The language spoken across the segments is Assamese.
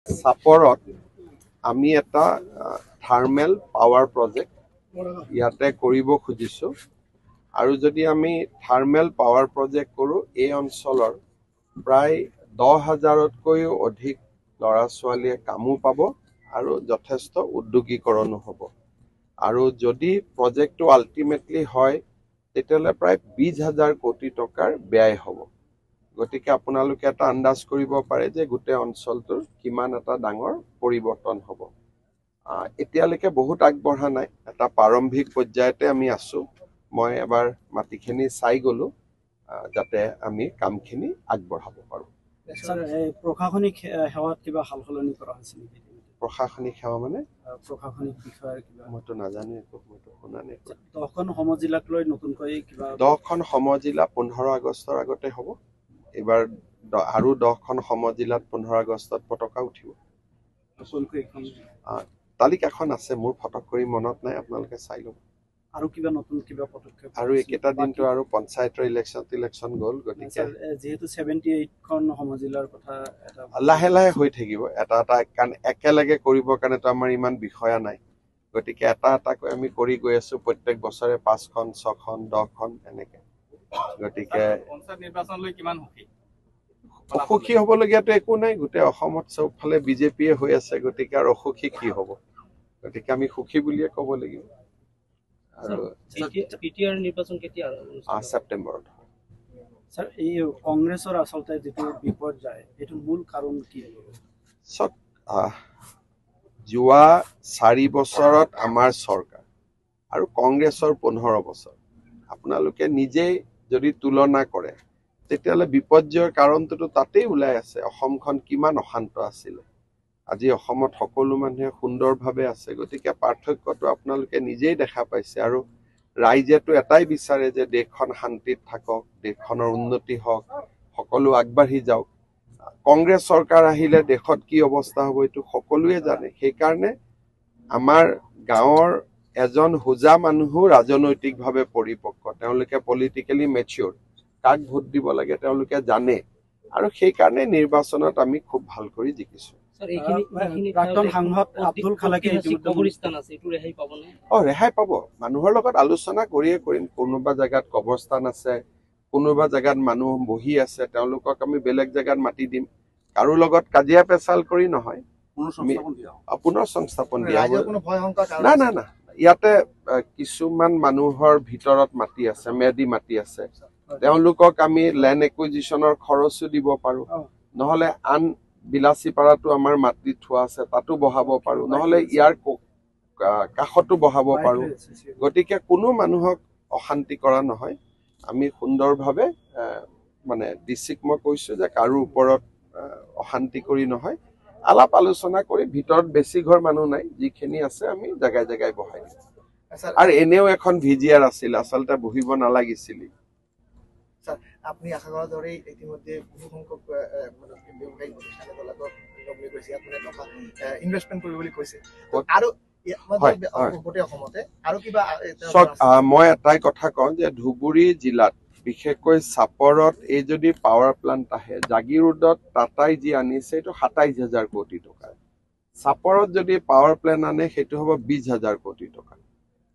চাপৰত আমি এটা থাৰ্মেল পাৱাৰ প্ৰজেক্ট ইয়াতে কৰিব খুজিছো আৰু যদি আমি থাৰ্মেল পাৱাৰ প্ৰজেক্ট কৰো এই অঞ্চলৰ প্ৰায় 10,000তকৈও অধিক ল'ৰা ছোৱালীয়ে কামো পাব আৰু যথেষ্ট উদ্যোগীকৰণো হ'ব আৰু যদি প্ৰজেক্টটো আল্টিমেটলি হয় তেতিয়াহ'লে প্ৰায় 20,000 কোটি টকাৰ ব্যয় হ'ব গতিকে আপোনালোকে এটা আন্দাজ কৰিব পাৰে যে গোটেই অঞ্চলটোৰ কিমান এটা ডাঙৰ পৰিৱৰ্তন হ'ব এতিয়ালৈকে বহুত আগবঢ়া নাই এটা প্ৰাৰম্ভিক পৰ্যায়তে আমি আছো মই এবাৰ মাটিখিনি চাই গলো যাতে আমি কামখিনি আগবঢ়াব পাৰো প্ৰশাসনিক সেৱাত কিবা সালসলনি কৰা হৈছে নেকি প্ৰশাসনিক সেৱা মানে প্ৰশাসনিক বিষয়ৰ কিবা মইতো নাজানো একো মইতো শুনা নাই 10খন সমজিলাক লৈ নতুনকৈ কিবা 10খন সমজিলা 15 আগষ্টৰ আগতে হ'ব এবাৰ আৰু 10খন সমজিলাত 15 আগষ্টত পতাকা উঠিব তালিকাখন আছে মোৰ ফটক কৰি মনত নাই আপোনালোকে চাই ল'ব আৰু কিবা নতুন কিবা পদক্ষেপ আৰু একেটা দিনটো আৰু পঞ্চায়তৰ ইলেকশ্যন গ'ল গতিকে যেহেতু 78খন সমজিলাৰ কথা এটা লাহে লাহে হৈ থাকিব এটা এটা কাৰণ একেলগে কৰিবৰ কাৰণেতো আমাৰ ইমান বিষয়া নাই গতিকে এটা এটাকৈ আমি কৰি গৈ আছো প্ৰত্যেক বছৰে 5খন 6খন 10খন এনেকে গতিকে পঞ্চায়ত নিৰ্বাচনলৈ কিমান অসুখী হ'বলগীয়াতো একো নাই গোটেই অসমত চবফালে বিজেপিয়ে হৈ আছে গতিকে আৰু অসুখী কি হ'ব গতিকে আমি সুখী বুলিয়ে ক'ব লাগিব আৰু ছেপ্টেম্বৰত স্যাৰ এই কংগ্ৰেছৰ আচলতে যেটো বিপৰ্যয় এটো মূল কাৰণ কি সব যোৱা 4 বছৰত আমাৰ চৰকাৰ আৰু কংগ্ৰেছৰ 15 বছৰ আপোনালোকে নিজেই যদি তুলনা কৰে তেতিয়ালে বিপৰ্যয়ৰ কাৰণটো তাতেই ওলাই আছে অসমখন কিমান অশান্ত আছিল আজি অসমত সকলো মানুহে সুন্দৰভাৱে আছে গতিকে পাৰ্থক্যটো আপোনালোকে নিজেই দেখা পাইছে আৰু ৰাইজেটো এটাই বিচাৰে যে দেশখন শান্তিত থাকক দেশখনৰ উন্নতি হওক সকলো আগবাঢ়ি যাওক কংগ্ৰেছ চৰকাৰ আহিলে দেশত কি অৱস্থা হ'ব এটো সকলোৱে জানে সেই কাৰণে আমাৰ গাঁৱৰ এজন হুজা মানুহো ৰাজনৈতিকভাৱে পৰিপক্ক তেওঁলোকে পলিটিক্যালি মেচিউৰ কাক ভোট দিব লাগে তেওঁলোকে জানে আৰু সেই কাৰণে নিৰ্বাচনত আমি খুব ভাল কৰি জিকিছো প্ৰাক্তন সাংসদ আব্দুল খালেকে কবৰস্থান আছে এটো ৰেহাই পাব নে ৰেহাই পাব মানুহৰ লগত আলোচনা কৰিয়ে কৰিম কোনোবা জায়গাত কবৰস্থান আছে কোনোবা জায়গাত মানুহ বহি আছে তেওঁলোকক আমি বেলেগ জায়গাত মাটি দিম কাৰো লগত কাজিয়া পেচাল কৰি নহয় পুনৰ সংস্থাপন দিয়া না না না ইয়াতে কিছুমান মানুহৰ ভিতৰত মাটি আছে মেদি মাটি আছে তেওঁলোকক আমি ল্যান্ড একুইজিশনৰ খৰচো দিব পাৰো নহলে আন বিলাসী পাৰাটো আমাৰ মাটি থোৱা আছে তাতো বহাব পাৰো নহলে ইয়াৰ কাখতো বহাব পাৰো গতিকে কোনো মানুহক অশান্তি কৰা নহয় আমি সুন্দৰভাৱে মানে ডিস্ট্ৰিক্ট মই কৈছো যে কাৰো ওপৰত অশান্তি কৰি নহয় আলাপ আলোচনা কৰি ভিতৰত বেছি ঘৰ মানুহ নাই যিখিনি আছে আমি জায়গায় জায়গায় বহাই দিম আৰু এনেও এখন ভিজিআৰ আছিল আচলতে বহিব নালাগিছিল স্যাৰ আপনি আশা কৰাৰ দৰেই ইতিমধ্যে বহু সংখ্যক ব্যৱসায়িক প্ৰতিষ্ঠানে দলাগত লগলি কৈছে আপুনি টকা ইনভেষ্টমেন্ট কৰিব বুলি কৈছে আৰু গোটেই অসমতে আৰু কিবা মই এটাই কথা কওঁ যে ধুবুৰী জিলাত বিশেষকৈ চাপৰত এই যদি পাৱাৰ প্লান্ট আহে জাগিৰোডত টাটাই যি আনিছে এইটো 27,000 কোটি টকা চাপৰত যদি পাৱাৰ প্লান্ট আনে সেইটো হ'ব 20,000 কোটি টকা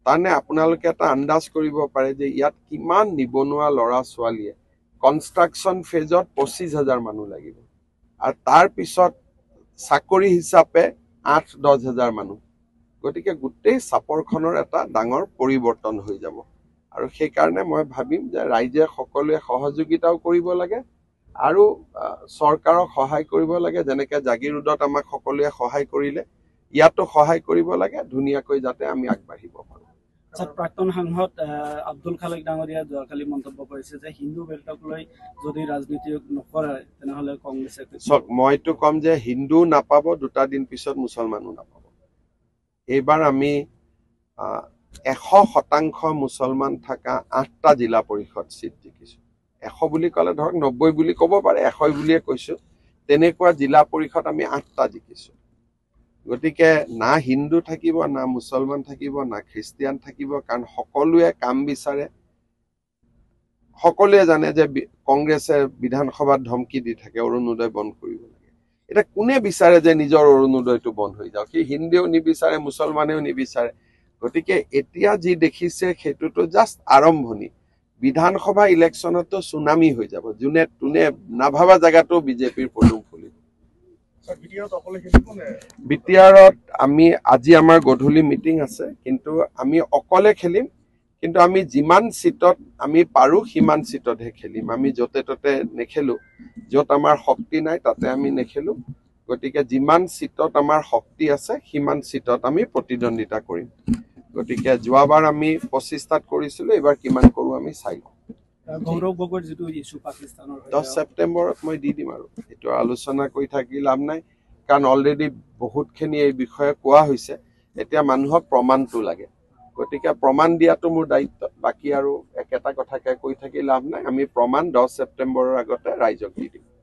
তাৰনে আপোনালোকে এটা আন্দাজ কৰিব পাৰে যে ইয়াত কিমান নিবনুৱা ল'ৰা ছোৱালীয়ে কনষ্ট্ৰাকচন ফেজত 25,000 মানুহ লাগিব আৰু তাৰ পিছত চাকৰি হিচাপে 8-10,000 মানুহ গতিকে গোটেই চাপৰখনৰ এটা ডাঙৰ পৰিৱৰ্তন হৈ যাব আৰু সেই কাৰণে মই ভাবিম যে ৰাইজে সকলোৱে সহযোগিতাও কৰিব লাগে আৰু চৰকাৰক সহায় কৰিব লাগে যেনেকৈ জাগিৰোডত আমাক সকলোৱে সহায় কৰিলে ইয়াতো সহায় কৰিব লাগে ধুনীয়াকৈ যাতে আমি আগবাঢ়িব পাৰো প্ৰাক্তন সাংসদ আব্দুল খালেক ডাঙৰীয়া যোৱাকালি মন্তব্য কৰিছে যে হিন্দু বেল্টক লৈ যদি ৰাজনীতি নকৰে তেনেহলে কংগ্ৰেছে মইতো কম যে হিন্দু নাপাব দুটা দিন পিছত মুছলমানো নাপাব এইবাৰ আমি 100% মুছলমান থকা 8টা জিলা পৰিষদ সিট জিকিছো 100 বুলি ক'লে ধৰক 90 বুলি ক'ব পাৰে 100 বুলিয়ে কৈছো তেনেকুৱা জিলা পৰিষদ আমি 8টা জিকিছো গতিকে না হিন্দু থাকিব না মুছলমান থাকিব না খ্ৰীষ্টিয়ান থাকিব কাৰণ সকলোৱে কাম বিচাৰে সকলোৱে জানে যে কংগ্ৰেছে বিধানসভাত ধমকি দি থাকে অৰুণোদয় বন্ধ কৰিব লাগে এতিয়া কোনে বিচাৰে যে নিজৰ অৰুণোদয়টো বন্ধ হৈ যাওক? সি হিন্দুৱেও নিবিচাৰে, মুছলমানেও নিবিচাৰে। গতিকে এতিয়া যি দেখিছে সেইটোতো জাষ্ট আৰম্ভণি। বিধানসভা ইলেকশ্যনতো চুনামি হৈ যাব। যোনে তোনে নাভাবা জেগাতো বিজেপিৰ পদুম ফুলিব। বিটিআৰত আমি আজি আমাৰ গধূলি মিটিং আছে, কিন্তু আমি অকলে খেলিম। কিন্তু আমি যিমান চিটত আমি পাৰো সিমান চিটতহে খেলিম। আমি য'তে ত'তে নেখেলো। য'ত আমাৰ শক্তি নাই তাতে আমি নেখেলো। গতিকে যিমান চিটত আমাৰ শক্তি আছে সিমান চিটত আমি প্ৰতিদ্বন্দ্বিতা কৰিম। গতিকে যোৱাবাৰ আমি 25টাত কৰিছিলো, এইবাৰ কিমান কৰো আমি চাই লওঁ। গৌৰৱ গগৈৰ যিটো ইছ্যু পাকিস্তানৰ 10 ছেপ্টেম্বৰত মই দি দিম আৰু এইটো আলোচনা কৰি থাকি লাভ নাই, কাৰণ অলৰেডি বহুতখিনি এই বিষয়ে কোৱা হৈছে। এতিয়া মানুহক প্ৰমাণটো লাগে। গতিকে প্ৰমাণ দিয়াটো মোৰ দায়িত্ব। বাকী আৰু একেটা কথাকে কৈ থাকি লাভ নাই। আমি প্ৰমাণ 10 ছেপ্টেম্বৰৰ আগতে ৰাইজক দি দিম।